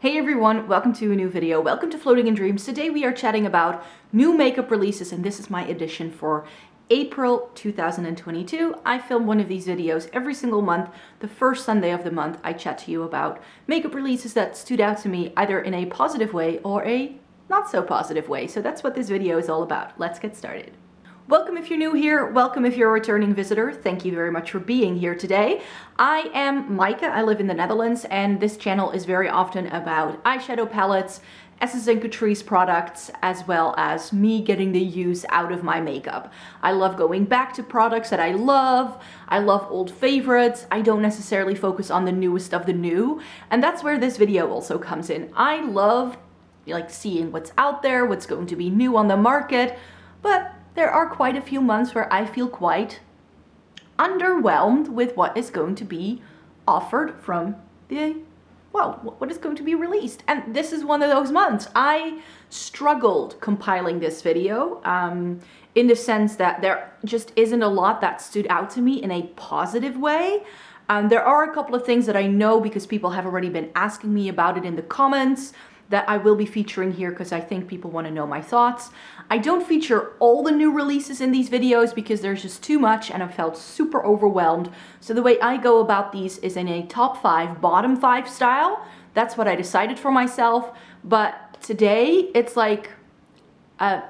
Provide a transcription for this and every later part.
Hey everyone, welcome to a new video. Welcome to Floating in Dreams. Today we are chatting about new makeup releases, and this is my edition for April 2022. I film one of these videos every single month. The first Sunday of the month, I chat to you about makeup releases that stood out to me either in a positive way or a not so positive way. So that's what this video is all about. Let's get started. Welcome if you're new here, welcome if you're a returning visitor. Thank you very much for being here today. I am Micah, I live in the Netherlands, and this channel is very often about eyeshadow palettes, Essence and Catrice products, as well as me getting the use out of my makeup. I love going back to products that I love old favorites, I don't necessarily focus on the newest of the new, and that's where this video also comes in. I love seeing what's out there, what's going to be new on the market, but there are quite a few months where I feel quite underwhelmed with what is going to be offered from what is going to be released. And this is one of those months. I struggled compiling this video in the sense that there just isn't a lot that stood out to me in a positive way. There are a couple of things that I know because people have already been asking me about it in the comments that I will be featuring here because I think people want to know my thoughts. I don't feature all the new releases in these videos because there's just too much and I felt super overwhelmed. So the way I go about these is in a top 5, bottom 5 style. That's what I decided for myself. But today it's like a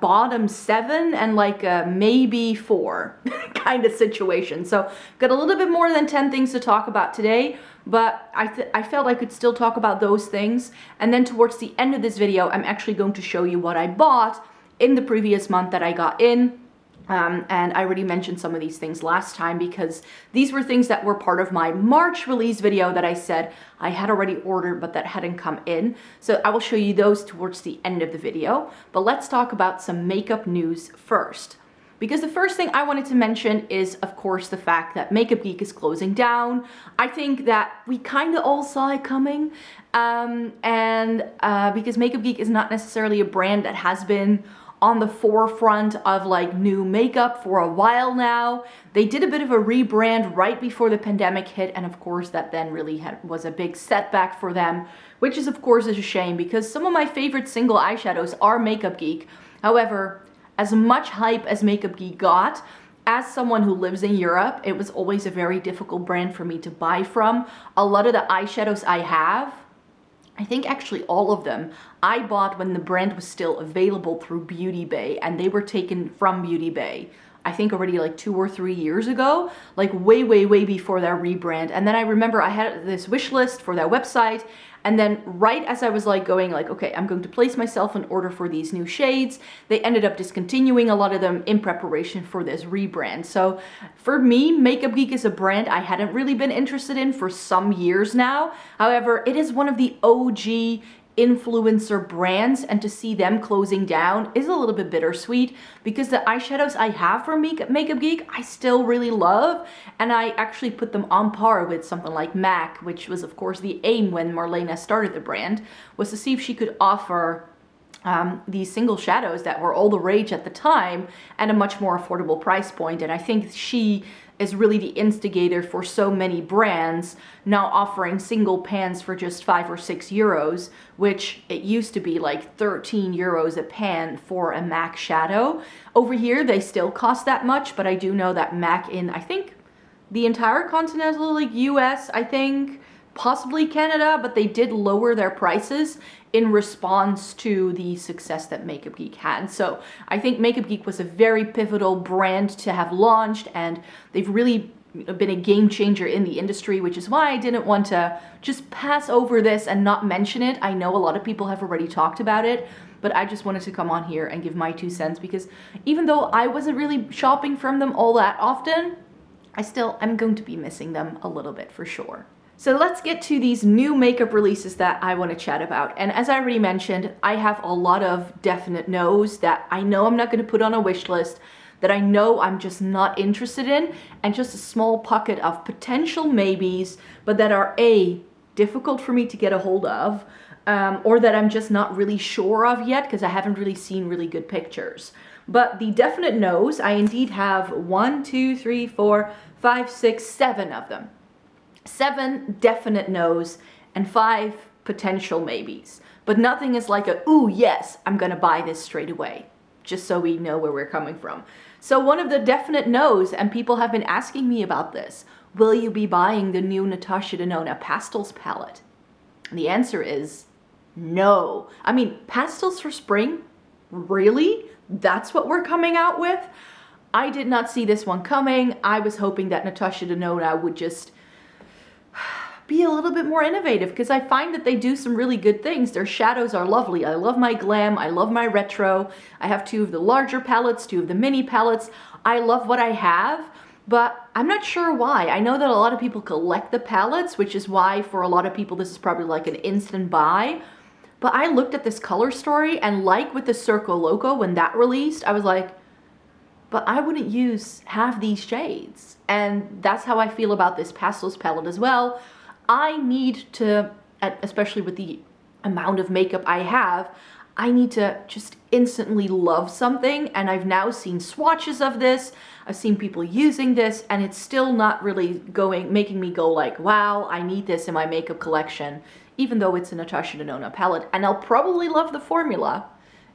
bottom 7 and like a maybe 4 kind of situation. So got a little bit more than 10 things to talk about today, but I felt I could still talk about those things. And then towards the end of this video, I'm actually going to show you what I bought in the previous month that I got in. And I already mentioned some of these things last time because these were things that were part of my March release video that I said I had already ordered but that hadn't come in. So I will show you those towards the end of the video. But let's talk about some makeup news first. Because the first thing I wanted to mention is, of course, the fact that Makeup Geek is closing down. I think that we kind of all saw it coming. Because Makeup Geek is not necessarily a brand that has been on the forefront of like new makeup for a while now. They did a bit of a rebrand right before the pandemic hit, and of course that then really was a big setback for them, which is of course a shame because some of my favorite single eyeshadows are Makeup Geek. However, as much hype as Makeup Geek got, as someone who lives in Europe, it was always a very difficult brand for me to buy from. A lot of the eyeshadows I have, I think actually all of them, I bought when the brand was still available through Beauty Bay, and they were taken from Beauty Bay, I think already like 2 or 3 years ago, like way before their rebrand. And then I remember I had this wish list for their website, and then right as I was like going like, okay, I'm going to place myself an order for these new shades, they ended up discontinuing a lot of them in preparation for this rebrand. So for me, Makeup Geek is a brand I hadn't really been interested in for some years now. However, it is one of the OG influencer brands, and to see them closing down is a little bit bittersweet because the eyeshadows I have from Makeup Geek I still really love, and I actually put them on par with something like MAC, which was of course the aim when Marlena started the brand, was to see if she could offer these single shadows that were all the rage at the time at a much more affordable price point. And I think she is really the instigator for so many brands now offering single pans for just 5 or 6 euros, which it used to be like 13 euros a pan for a MAC shadow. Over here they still cost that much, but I do know that MAC in, I think, the entire continental like US, I think, possibly Canada, but they did lower their prices in response to the success that Makeup Geek had. So I think Makeup Geek was a very pivotal brand to have launched, and they've really been a game changer in the industry, which is why I didn't want to just pass over this and not mention it. I know a lot of people have already talked about it, but I just wanted to come on here and give my 2 cents because even though I wasn't really shopping from them all that often, I still am going to be missing them a little bit for sure. So let's get to these new makeup releases that I want to chat about. And as I already mentioned, I have a lot of definite no's that I know I'm not going to put on a wish list, that I know I'm just not interested in, and just a small pocket of potential maybes, but that are A, difficult for me to get a hold of, or that I'm just not really sure of yet because I haven't really seen really good pictures. But the definite no's, I indeed have 1, 2, 3, 4, 5, 6, 7 of them. 7 definite no's and 5 potential maybes. But nothing is like a, ooh, yes, I'm gonna buy this straight away. Just so we know where we're coming from. So one of the definite no's, and people have been asking me about this, will you be buying the new Natasha Denona Pastels palette? And the answer is no. I mean, pastels for spring? Really? That's what we're coming out with? I did not see this one coming. I was hoping that Natasha Denona would just be a little bit more innovative, because I find that they do some really good things. Their shadows are lovely. I love my glam. I love my retro. I have 2 of the larger palettes, 2 of the mini palettes. I love what I have, but I'm not sure why. I know that a lot of people collect the palettes, which is why for a lot of people this is probably like an instant buy. But I looked at this color story, and like with the Circle Loco, when that released, I was like, but I wouldn't use half these shades. And that's how I feel about this Pastels palette as well. I need to, especially with the amount of makeup I have, I need to just instantly love something. And I've now seen swatches of this. I've seen people using this, and it's still not really making me go like, wow, I need this in my makeup collection, even though it's a Natasha Denona palette. And I'll probably love the formula.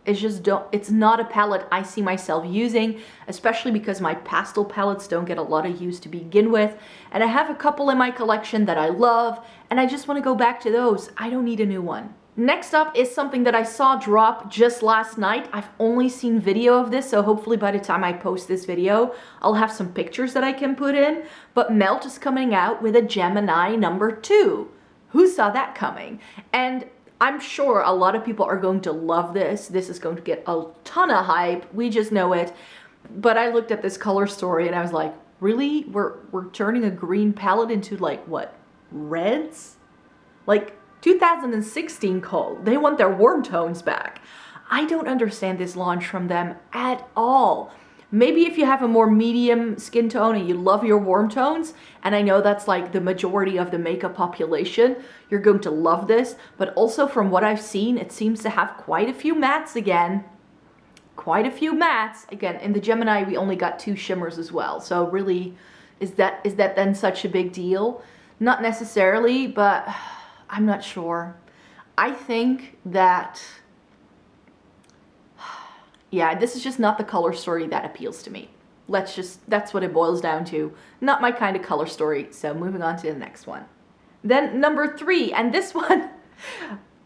It's not a palette I see myself using, especially because my pastel palettes don't get a lot of use to begin with. And I have a couple in my collection that I love, and I just want to go back to those. I don't need a new one. Next up is something that I saw drop just last night. I've only seen video of this, so hopefully by the time I post this video, I'll have some pictures that I can put in. But Melt is coming out with a Gemini #2. Who saw that coming? And I'm sure a lot of people are going to love this. This is going to get a ton of hype. We just know it. But I looked at this color story and I was like, really? We're turning a green palette into like what? Reds? Like 2016 cold. They want their warm tones back. I don't understand this launch from them at all. Maybe if you have a more medium skin tone and you love your warm tones, and I know that's like the majority of the makeup population, you're going to love this. But also from what I've seen, it seems to have quite a few mattes again. Quite a few mattes. Again, in the Gemini, we only got 2 shimmers as well. So really, is that then such a big deal? Not necessarily, but I'm not sure. I think that, yeah, this is just not the color story that appeals to me. That's what it boils down to. Not my kind of color story. So moving on to the next one. Then number 3, and this one,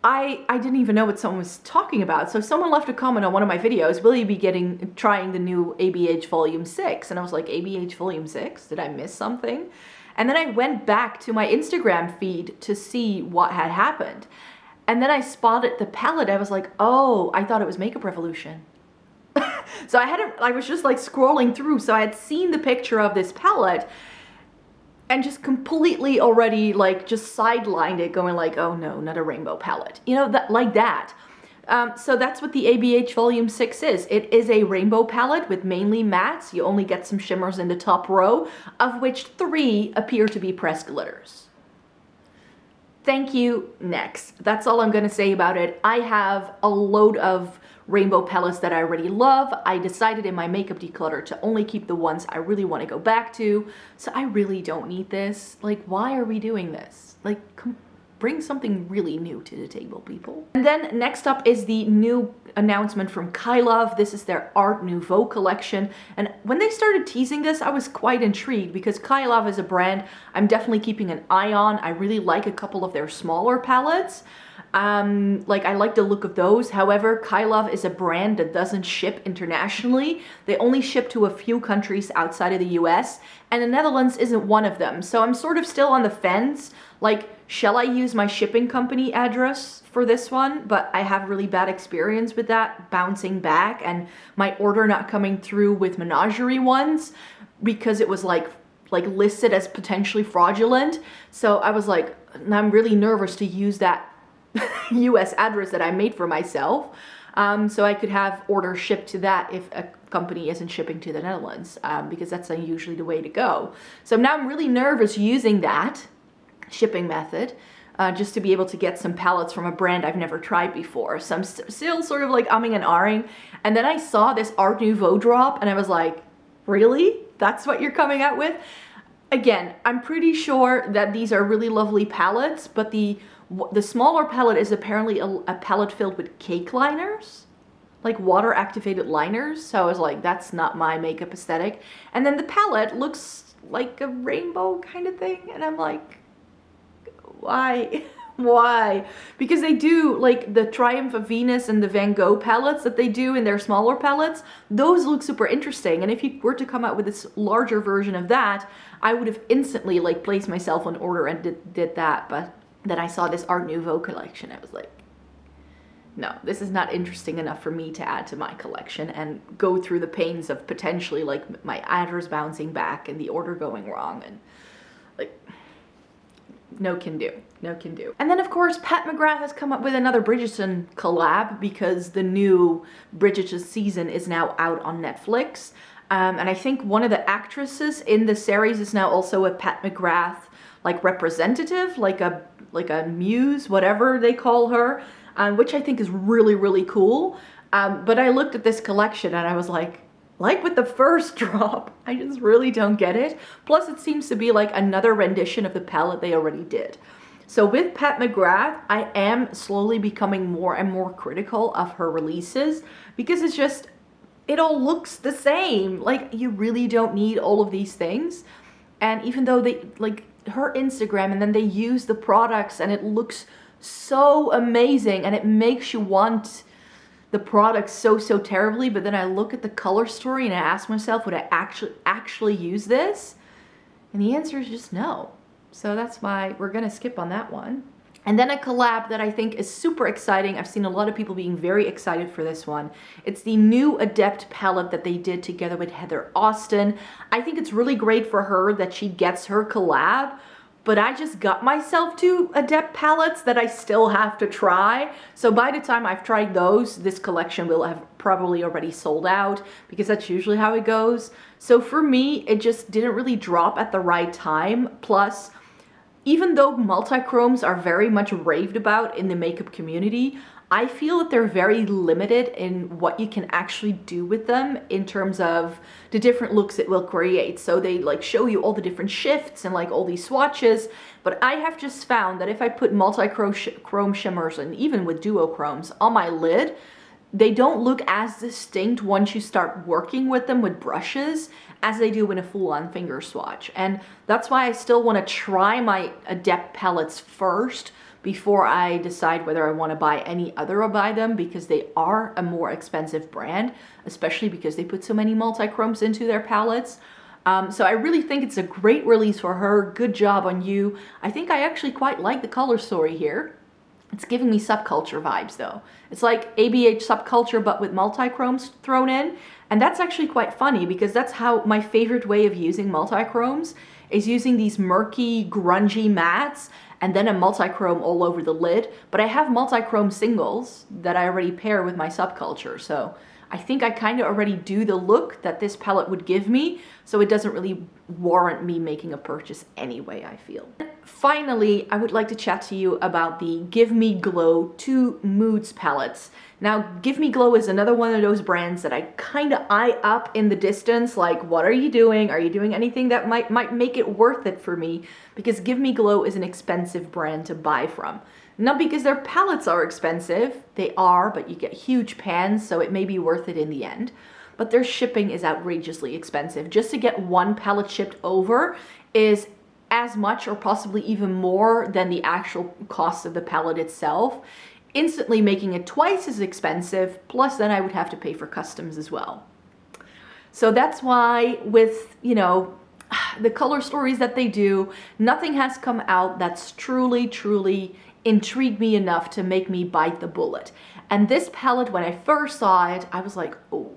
I didn't even know what someone was talking about. So someone left a comment on one of my videos, will you be trying the new ABH Volume 6? And I was like, ABH Volume 6? Did I miss something? And then I went back to my Instagram feed to see what had happened. And then I spotted the palette. I was like, oh, I thought it was Makeup Revolution. So I was just like scrolling through. So I had seen the picture of this palette and just completely already like just sidelined it, going like, oh no, not a rainbow palette. You know, like that. So that's what the ABH Volume 6 is. It is a rainbow palette with mainly mattes. You only get some shimmers in the top row, of which 3 appear to be pressed glitters. Thank you, next. That's all I'm gonna say about it. I have a load of rainbow palettes that I already love. I decided in my makeup declutter to only keep the ones I really want to go back to. So I really don't need this. Like, why are we doing this? Like, bring something really new to the table, people. And then next up is the new announcement from Kylov. This is their Art Nouveau collection. And when they started teasing this, I was quite intrigued because Kylov is a brand I'm definitely keeping an eye on. I really like a couple of their smaller palettes. Like I like the look of those. However, Kylov is a brand that doesn't ship internationally. They only ship to a few countries outside of the US, and the Netherlands isn't one of them. So I'm sort of still on the fence. Like, shall I use my shipping company address for this one? But I have really bad experience with that bouncing back and my order not coming through with Menagerie ones because it was like listed as potentially fraudulent. So I was like, I'm really nervous to use that US address that I made for myself, so I could have orders shipped to that if a company isn't shipping to the Netherlands, because that's usually the way to go. So now I'm really nervous using that shipping method just to be able to get some palettes from a brand I've never tried before. So I'm still sort of like umming and ahhing. And then I saw this Art Nouveau drop and I was like, really? That's what you're coming out with? Again, I'm pretty sure that these are really lovely palettes, but the The smaller palette is apparently a palette filled with cake liners, like water activated liners. So I was like, that's not my makeup aesthetic. And then the palette looks like a rainbow kind of thing. And I'm like, why? Why? Because they do, like, the Triumph of Venus and the Van Gogh palettes that they do in their smaller palettes, those look super interesting. And if you were to come out with this larger version of that, I would have instantly, like, placed myself on order and did that. But then I saw this Art Nouveau collection. I was like, no, this is not interesting enough for me to add to my collection and go through the pains of potentially, like, my address bouncing back and the order going wrong. And, like, no can do. No can do. And then, of course, Pat McGrath has come up with another Bridgestone collab because the new Bridgerton season is now out on Netflix. And I think one of the actresses in the series is now also a Pat McGrath, like, representative, like a muse, whatever they call her, which I think is really, really cool. But I looked at this collection and I was like with the first drop, I just really don't get it. Plus, it seems to be like another rendition of the palette they already did. So with Pat McGrath, I am slowly becoming more and more critical of her releases because it's just, it all looks the same. Like, you really don't need all of these things. And even though they, like, her Instagram, and then they use the products and it looks so amazing and it makes you want the product so terribly, but then I look at the color story and I ask myself, would I actually use this? And the answer is just no. So that's why we're gonna skip on that one. And then a collab that I think is super exciting. I've seen a lot of people being very excited for this one. It's the new Adept palette that they did together with Heather Austin. I think it's really great for her that she gets her collab, but I just got myself 2 Adept palettes that I still have to try. So by the time I've tried those, this collection will have probably already sold out because that's usually how it goes. So for me, it just didn't really drop at the right time. Plus, even though multi-chromes are very much raved about in the makeup community, I feel that they're very limited in what you can actually do with them in terms of the different looks it will create. So they, like, show you all the different shifts and, like, all these swatches, but I have just found that if I put multi-chrome shimmers and even with duochromes on my lid, they don't look as distinct once you start working with them with brushes as they do in a full-on finger swatch. And that's why I still want to try my Adept palettes first before I decide whether I want to buy any other or buy them, because they are a more expensive brand, especially because they put so many multi-chromes into their palettes. So I really think it's a great release for her. Good job on you. I think I actually quite like the color story here. It's giving me subculture vibes though. It's like ABH subculture but with multi-chromes thrown in. And that's actually quite funny because that's how my favorite way of using multi-chromes is using these murky, grungy mattes and then a multi-chrome all over the lid. But I have multi-chrome singles that I already pair with my subculture. So I think I kind of already do the look that this palette would give me. So it doesn't really warrant me making a purchase anyway, I feel. Finally, I would like to chat to you about the Give Me Glow 2 Moods palettes. Now, Give Me Glow is another one of those brands that I kind of eye up in the distance, like, what are you doing? Are you doing anything that might make it worth it for me? Because Give Me Glow is an expensive brand to buy from. Not because their palettes are expensive, they are, but you get huge pans, so it may be worth it in the end. But their shipping is outrageously expensive. Just to get one palette shipped over is as much or possibly even more than the actual cost of the palette itself, instantly making it twice as expensive, plus then I would have to pay for customs as well. So that's why with, you know, the color stories that they do, nothing has come out that's truly intrigued me enough to make me bite the bullet. And this palette, when I first saw it, I was like, oh,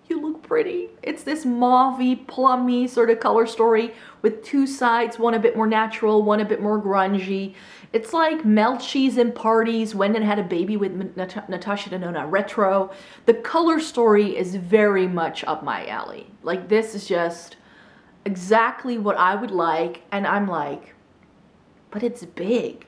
you look pretty. It's this mauve-y, plummy sort of color story with 2 sides, one a bit more natural, one a bit more grungy. It's like melt cheese in parties, went and had a baby with Natasha Denona retro. The color story is very much up my alley. Like, this is just exactly what I would like, and I'm like, but it's big.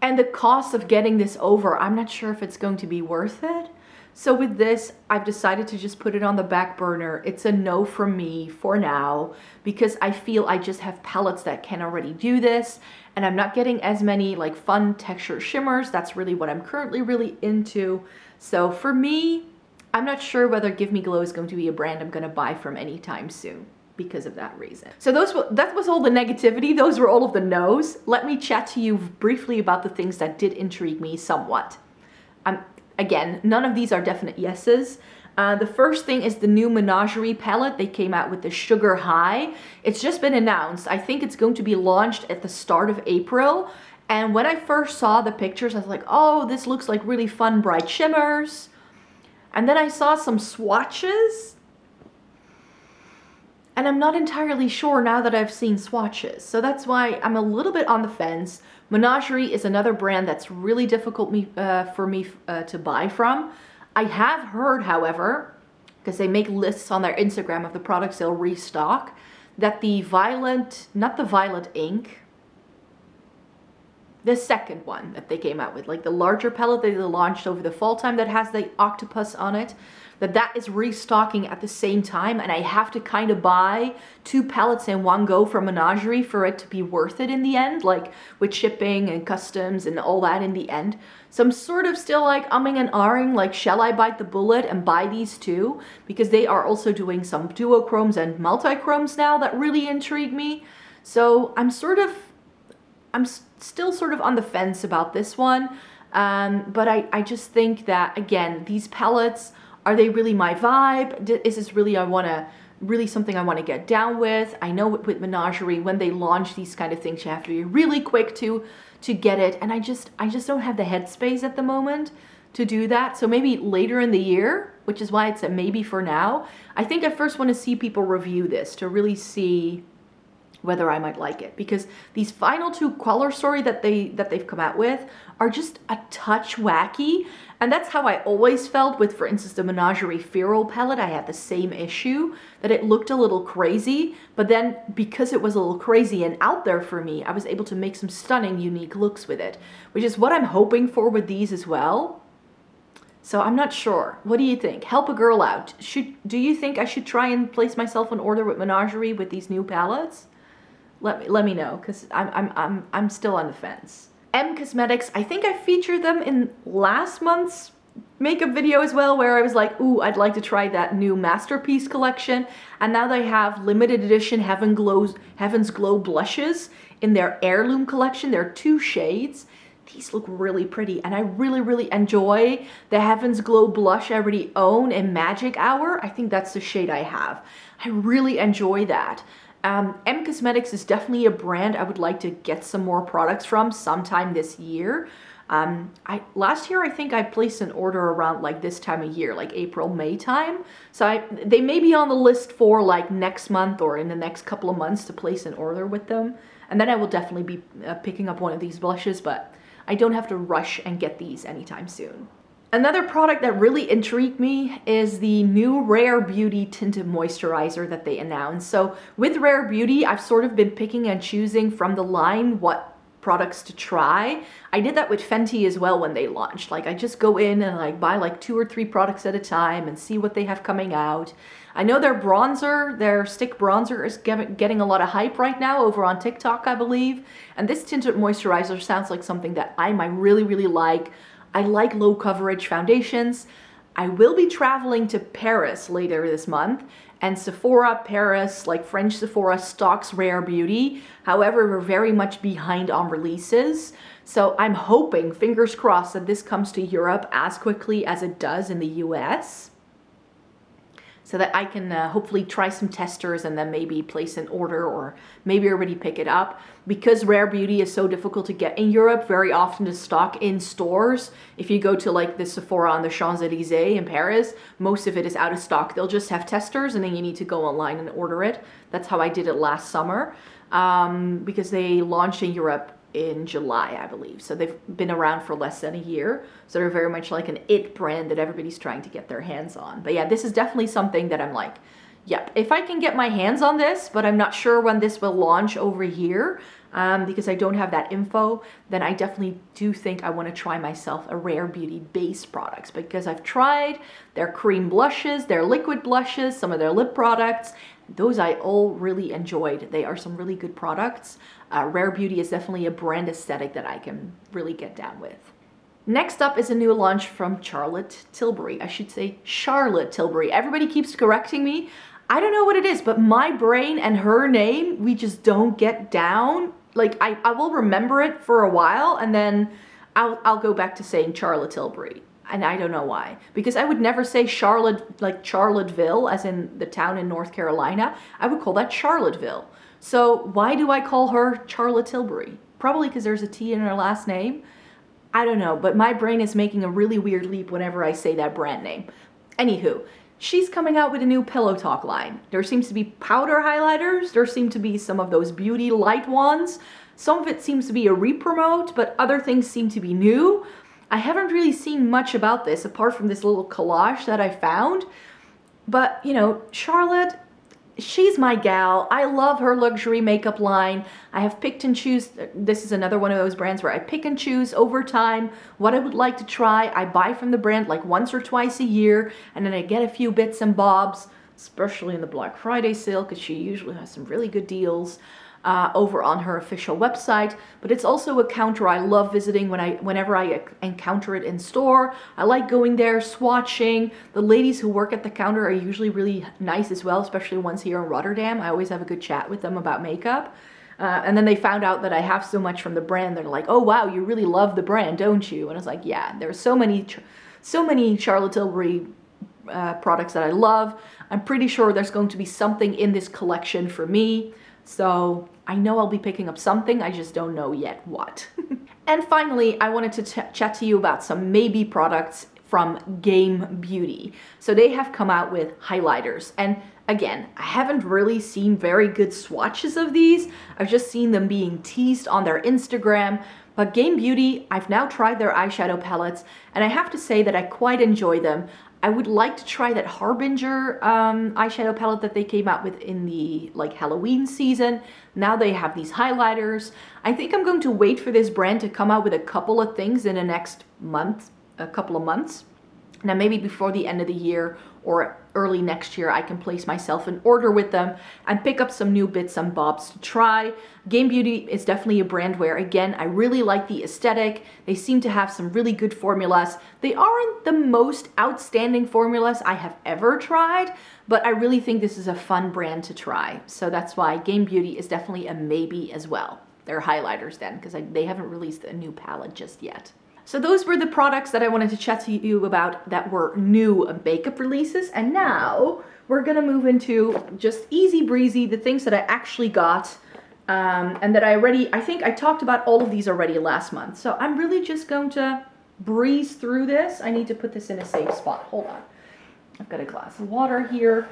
And the cost of getting this over, I'm not sure if it's going to be worth it. So with this, I've decided to just put it on the back burner. It's a no from me for now, because I feel I just have palettes that can already do this, and I'm not getting as many like fun texture shimmers. That's really what I'm currently really into. So for me, I'm not sure whether Give Me Glow is going to be a brand I'm going to buy from anytime soon because of that reason. So that was all the negativity. Those were all of the no's. Let me chat to you briefly about the things that did intrigue me somewhat. Again, none of these are definite yeses. The first thing is the new Menagerie palette. They came out with the Sugar High. It's just been announced. I think it's going to be launched at the start of April. And when I first saw the pictures, I was like, oh, this looks like really fun, bright shimmers. And then I saw some swatches. And I'm not entirely sure now that I've seen swatches. So that's why I'm a little bit on the fence. Menagerie is another brand that's really difficult for me to buy from. I have heard, however, because they make lists on their Instagram of the products they'll restock, that the violet, not the violet ink, the second one that they came out with, like the larger palette that they launched over the fall time that has the octopus on it, that is restocking at the same time, and I have to kind of buy 2 palettes in one go from Menagerie for it to be worth it in the end, like with shipping and customs and all that in the end. So I'm sort of still like umming and ahhing, like shall I bite the bullet and buy these 2? Because they are also doing some duochromes and multichromes now that really intrigue me. So I'm still sort of on the fence about this one. But I just think that, again, these palettes, are they really my vibe? Is this really something I want to get down with? I know with Menagerie, when they launch these kind of things, you have to be really quick to get it. And I just don't have the headspace at the moment to do that. So maybe later in the year, which is why it's a maybe for now. I think I first want to see people review this to really see whether I might like it, because these final 2 color story that they've come out with are just a touch wacky, and that's how I always felt with, for instance, the Menagerie Feral palette. I had the same issue, that it looked a little crazy, but then because it was a little crazy and out there for me, I was able to make some stunning, unique looks with it, which is what I'm hoping for with these as well. So I'm not sure. What do you think? Help a girl out. Do you think I should try and place myself an order with Menagerie with these new palettes? Let me know, because I'm still on the fence. M Cosmetics, I think I featured them in last month's makeup video as well, where I was like, ooh, I'd like to try that new Masterpiece collection. And now they have limited edition Heaven's Glow blushes in their Heirloom collection. There are 2 shades. These look really pretty, and I really enjoy the Heaven's Glow blush I already own in Magic Hour. I think that's the shade I have. I really enjoy that. M Cosmetics is definitely a brand I would like to get some more products from sometime this year. Last year I think I placed an order around like this time of year, like April, May time. So they may be on the list for like next month or in the next couple of months to place an order with them. And then I will definitely be picking up one of these blushes, but I don't have to rush and get these anytime soon. Another product that really intrigued me is the new Rare Beauty Tinted Moisturizer that they announced. So with Rare Beauty, I've sort of been picking and choosing from the line what products to try. I did that with Fenty as well when they launched. Like I just go in and like buy like 2 or 3 products at a time and see what they have coming out. I know their bronzer, their stick bronzer is getting a lot of hype right now over on TikTok, I believe. And this tinted moisturizer sounds like something that I might really like. I like low coverage foundations. I will be traveling to Paris later this month, and Sephora Paris, like French Sephora, stocks Rare Beauty. However, we're very much behind on releases. So I'm hoping, fingers crossed, that this comes to Europe as quickly as it does in the US, so that I can hopefully try some testers and then maybe place an order or maybe already pick it up. Because Rare Beauty is so difficult to get in Europe, very often to stock in stores. If you go to like the Sephora on the Champs-Élysées in Paris, most of it is out of stock. They'll just have testers and then you need to go online and order it. That's how I did it last summer, because they launched in Europe in July, I believe. So they've been around for less than a year. So they're very much like an it brand that everybody's trying to get their hands on. But yeah, this is definitely something that I'm like, yep, if I can get my hands on this, but I'm not sure when this will launch over here, because I don't have that info, then I definitely do think I want to try myself a Rare Beauty base products, because I've tried their cream blushes, their liquid blushes, some of their lip products. Those I all really enjoyed. They are some really good products. Rare Beauty is definitely a brand aesthetic that I can really get down with. Next up is a new launch from Charlotte Tilbury. I should say Charlotte Tilbury. Everybody keeps correcting me. I don't know what it is, but my brain and her name, we just don't get down. Like, I will remember it for a while, and then I'll go back to saying Charlotte Tilbury. And I don't know why. Because I would never say Charlotte, like Charlottesville, as in the town in North Carolina. I would call that Charlottesville. So why do I call her Charlotte Tilbury? Probably because there's a T in her last name. I don't know, but my brain is making a really weird leap whenever I say that brand name. Anywho, she's coming out with a new Pillow Talk line. There seems to be powder highlighters. There seem to be some of those beauty light ones. Some of it seems to be a re-promote, but other things seem to be new. I haven't really seen much about this apart from this little collage that I found. But, you know, Charlotte, she's my gal. I love her luxury makeup line. I have picked and choose. This is another one of those brands where I pick and choose over time what I would like to try. I buy from the brand like once or twice a year, and then I get a few bits and bobs, especially in the Black Friday sale, because she usually has some really good deals over on her official website. But it's also a counter I love visiting whenever I encounter it in store. I like going there, swatching. The ladies who work at the counter are usually really nice as well, especially ones here in Rotterdam. I always have a good chat with them about makeup. And then they found out that I have so much from the brand. They're like, oh wow, you really love the brand, don't you? And I was like, yeah, there's so many Charlotte Tilbury products that I love. I'm pretty sure there's going to be something in this collection for me. So I know I'll be picking up something, I just don't know yet what. And finally, I wanted to chat to you about some maybe products from Game Beauty. So they have come out with highlighters. And again, I haven't really seen very good swatches of these. I've just seen them being teased on their Instagram. But Game Beauty, I've now tried their eyeshadow palettes, and I have to say that I quite enjoy them. I would like to try that Harbinger eyeshadow palette that they came out with in the Halloween season. Now they have these highlighters. I think I'm going to wait for this brand to come out with a couple of things in the next month, a couple of months. Now maybe before the end of the year or early next year, I can place myself an order with them and pick up some new bits and bobs to try. Game Beauty is definitely a brand where, again, I really like the aesthetic. They seem to have some really good formulas. They aren't the most outstanding formulas I have ever tried, but I really think this is a fun brand to try. So that's why Game Beauty is definitely a maybe as well. They're highlighters then, because they haven't released a new palette just yet. So those were the products that I wanted to chat to you about that were new makeup releases. And now we're gonna move into just easy breezy, the things that I actually got and that I think I talked about all of these already last month. So I'm really just going to breeze through this. I need to put this in a safe spot. Hold on. I've got a glass of water here.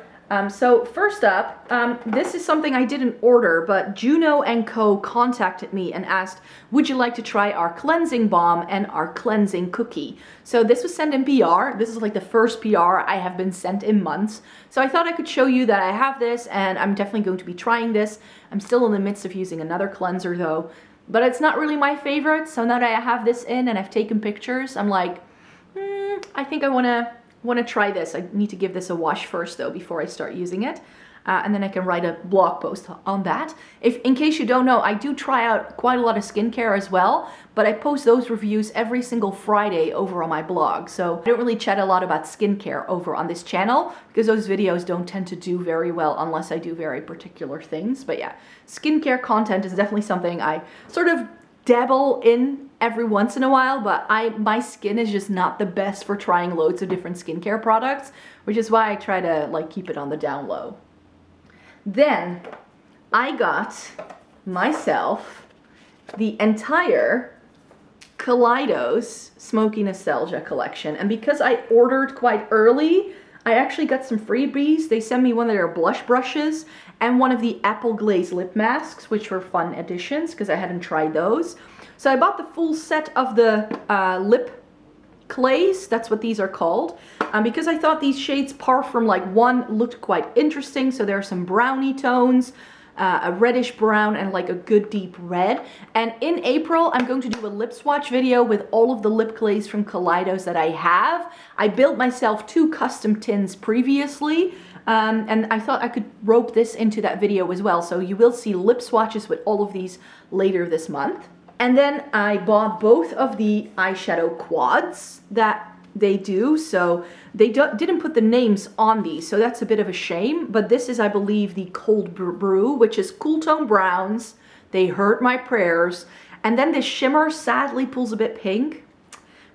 So first up, this is something I didn't order, but Juno & Co. contacted me and asked, would you like to try our cleansing balm and our cleansing cookie? So this was sent in PR. This is like the first PR I have been sent in months. So I thought I could show you that I have this, and I'm definitely going to be trying this. I'm still in the midst of using another cleanser though, but it's not really my favorite. So now that I have this in and I've taken pictures, I'm like, I think I want to try this. I need to give this a wash first though before I start using it. And then I can write a blog post on that. In case you don't know, I do try out quite a lot of skincare as well, but I post those reviews every single Friday over on my blog. So I don't really chat a lot about skincare over on this channel because those videos don't tend to do very well unless I do very particular things. But yeah, skincare content is definitely something I sort of dabble in every once in a while, but my skin is just not the best for trying loads of different skincare products, which is why I try to keep it on the down low. Then I got myself the entire Kaleidos Smoky Nostalgia collection, and because I ordered quite early, I actually got some freebies. They sent me one of their blush brushes and one of the apple glaze lip masks, which were fun additions because I hadn't tried those. So I bought the full set of the lip clays. That's what these are called. Because I thought these shades, par from like 1, looked quite interesting. So there are some brownie tones, a reddish brown, and like a good deep red. And in April, I'm going to do a lip swatch video with all of the lip clays from Kaleidos that I have. I built myself 2 custom tins previously. And I thought I could rope this into that video as well. So you will see lip swatches with all of these later this month. And then I bought both of the eyeshadow quads that they do. So they didn't put the names on these, so that's a bit of a shame. But this is, I believe, the Cold Brew, which is cool tone browns. They hurt my prayers. And then this shimmer sadly pulls a bit pink,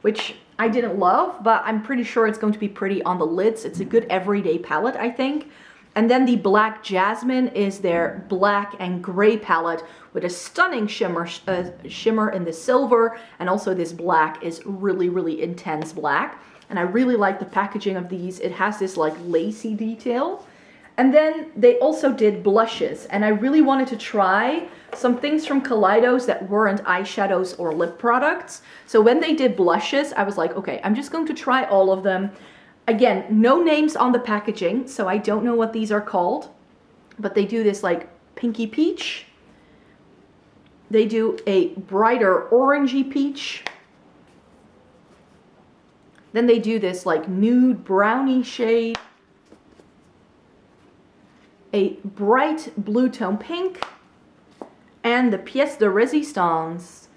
which I didn't love, but I'm pretty sure it's going to be pretty on the lids. It's a good everyday palette, I think. And then the Black Jasmine is their black and gray palette with a stunning shimmer in the silver, and also this black is really, really intense black. And I really like the packaging of these. It has this like lacy detail. And then they also did blushes, and I really wanted to try some things from Kaleidos that weren't eyeshadows or lip products. So when they did blushes, I was like, okay, I'm just going to try all of them. Again, no names on the packaging, so I don't know what these are called, but they do this like pinky peach. They do a brighter orangey peach. Then they do this like nude brownie shade. A bright blue tone pink, and the pièce de résistance,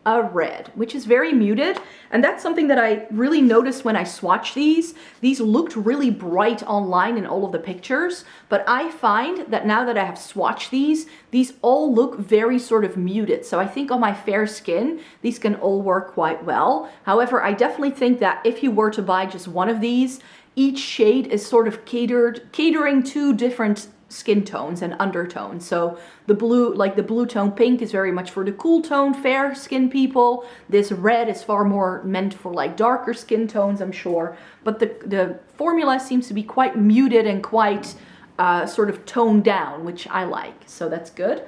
a red, which is very muted. And that's something that I really noticed when I swatched these. These looked really bright online in all of the pictures, but I find that now that I have swatched these all look very sort of muted. So I think on my fair skin, these can all work quite well. However, I definitely think that if you were to buy just one of these, each shade is sort of catering to different skin tones and undertones. So the blue, like the blue tone pink, is very much for the cool tone, fair skin people. This red is far more meant for like darker skin tones, I'm sure. But the formula seems to be quite muted and quite sort of toned down, which I like. So that's good.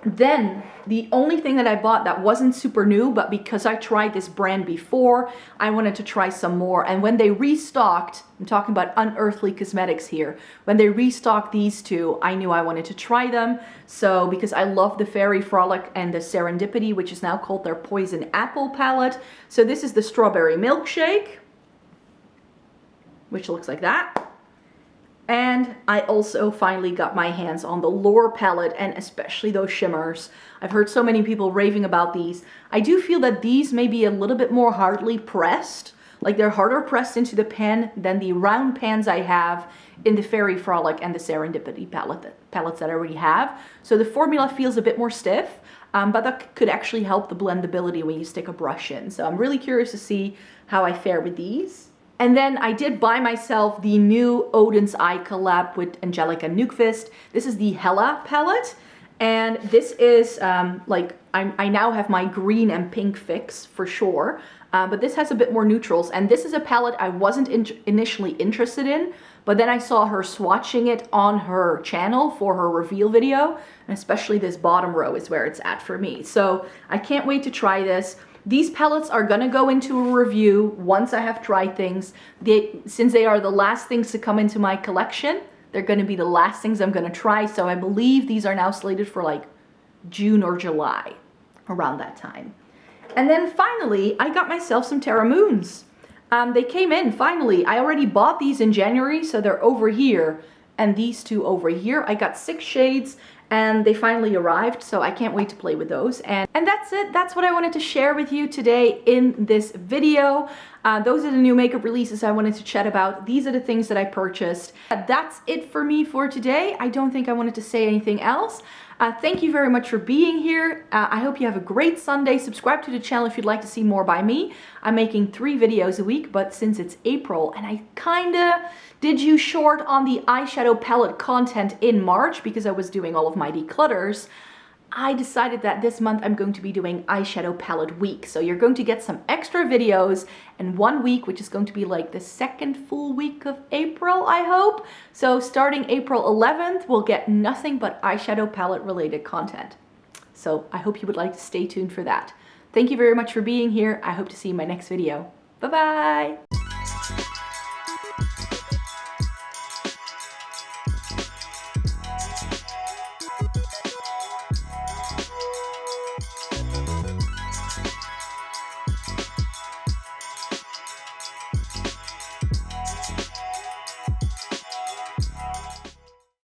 Then the only thing that I bought that wasn't super new, but because I tried this brand before, I wanted to try some more. And when they restocked, I'm talking about Unearthly Cosmetics here, when they restocked these 2, I knew I wanted to try them. So because I love the Fairy Frolic and the Serendipity, which is now called their Poison Apple palette. So this is the Strawberry Milkshake, which looks like that. And I also finally got my hands on the Lure palette, and especially those shimmers. I've heard so many people raving about these. I do feel that these may be a little bit more hardly pressed. Like they're harder pressed into the pen than the round pans I have in the Fairy Frolic and the Serendipity palettes that I already have. So the formula feels a bit more stiff, but that could actually help the blendability when you stick a brush in. So I'm really curious to see how I fare with these. And then I did buy myself the new Odin's Eye collab with Angelica Nukvist. This is the Hella palette. And this is like, I now have my green and pink fix for sure. But this has a bit more neutrals. And this is a palette I wasn't initially interested in. But then I saw her swatching it on her channel for her reveal video. And especially this bottom row is where it's at for me. So I can't wait to try this. These palettes are gonna go into a review once I have tried things. Since they are the last things to come into my collection, they're gonna be the last things I'm gonna try. So I believe these are now slated for like June or July, around that time. And then finally, I got myself some Terra Moons. They came in finally. I already bought these in January, so they're over here. And these 2 over here. I got 6 shades. And they finally arrived, so I can't wait to play with those. And that's it. That's what I wanted to share with you today in this video. Those are the new makeup releases I wanted to chat about. These are the things that I purchased. That's it for me for today. I don't think I wanted to say anything else. Thank you very much for being here. I hope you have a great Sunday. Subscribe to the channel if you'd like to see more by me. I'm making 3 videos a week, but since it's April and I kinda did you short on the eyeshadow palette content in March because I was doing all of my declutters, I decided that this month I'm going to be doing eyeshadow palette week. So you're going to get some extra videos in 1 week, which is going to be like the 2nd full week of April, I hope. So starting April 11th, we'll get nothing but eyeshadow palette related content. So I hope you would like to stay tuned for that. Thank you very much for being here. I hope to see you in my next video. Bye-bye!